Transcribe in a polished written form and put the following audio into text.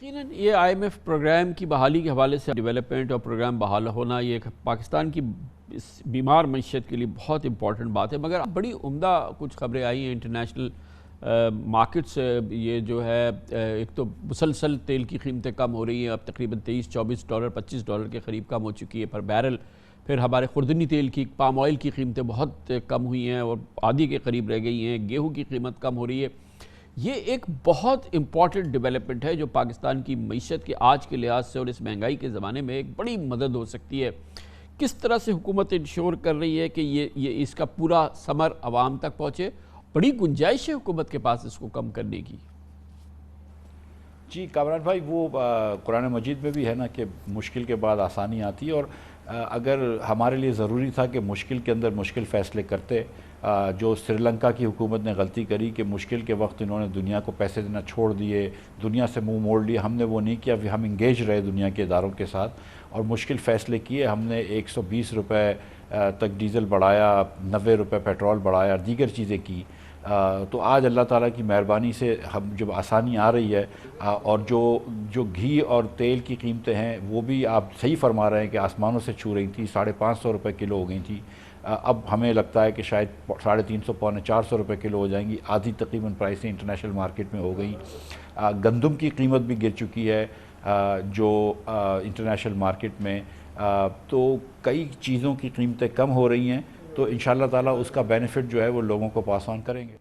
یقیناً یہ I am F programme کی بحالی کے حوالے سے ڈیولپمنٹ اور پروگرام بحال ہونا یہ ایک پاکستان کی اس بیمار معیشت کے لیے بہت امپورٹنٹ بات ہے، مگر بڑی عمدہ کچھ خبریں آئی ہیں انٹرنیشنل مارکیٹ سے۔ یہ جو ہے ایک تو مسلسل تیل کی قیمتیں کم ہو رہی ہیں، اب تقریباً $23-24 $25 کے قریب کم ہو چکی ہے پر بیرل۔ پھر ہمارے خوردنی تیل کی پام آئل کی قیمتیں بہت کم ہوئی ہیں اور آدھی کے قریب رہ گئی ہیں، گیہوں کی قیمت کم ہو رہی ہے۔ یہ ایک بہت امپورٹنٹ ڈیولپمنٹ ہے جو پاکستان کی معیشت کے آج کے لحاظ سے اور اس مہنگائی کے زمانے میں ایک بڑی مدد ہو سکتی ہے۔ کس طرح سے حکومت انشور کر رہی ہے کہ یہ اس کا پورا ثمر عوام تک پہنچے؟ بڑی گنجائش ہے حکومت کے پاس اس کو کم کرنے کی۔ جی کامران بھائی، وہ قرآن مجید میں بھی ہے نا کہ مشکل کے بعد آسانی آتی ہے، اور اگر ہمارے لیے ضروری تھا کہ مشکل کے اندر مشکل فیصلے کرتے، جو سری لنکا کی حکومت نے غلطی کری کہ مشکل کے وقت انہوں نے دنیا کو پیسے دینا چھوڑ دیے، دنیا سے منہ موڑ لیا، ہم نے وہ نہیں کیا۔ ہم انگیج رہے دنیا کے اداروں کے ساتھ اور مشکل فیصلے کیے۔ ہم نے $120 تک ڈیزل بڑھایا، $90 پیٹرول بڑھایا، دیگر چیزیں کی۔ تو آج اللہ تعالیٰ کی مہربانی سے ہم جب آسانی آ رہی ہے، اور جو گھی اور تیل کی قیمتیں ہیں وہ بھی آپ صحیح فرما رہے ہیں کہ آسمانوں سے چھو رہی تھی، $550 کلو ہو گئی تھی۔ اب ہمیں لگتا ہے کہ شاید 350 پونے 400 روپے کلو ہو جائیں گی، آدھی تقریباً پرائسیں انٹرنیشنل مارکیٹ میں ہو گئی۔ گندم کی قیمت بھی گر چکی ہے جو انٹرنیشنل مارکیٹ میں، تو کئی چیزوں کی قیمتیں کم ہو رہی ہیں، تو انشاءاللہ تعالیٰ اس کا بینیفٹ جو ہے وہ لوگوں کو پاس آن کریں گے۔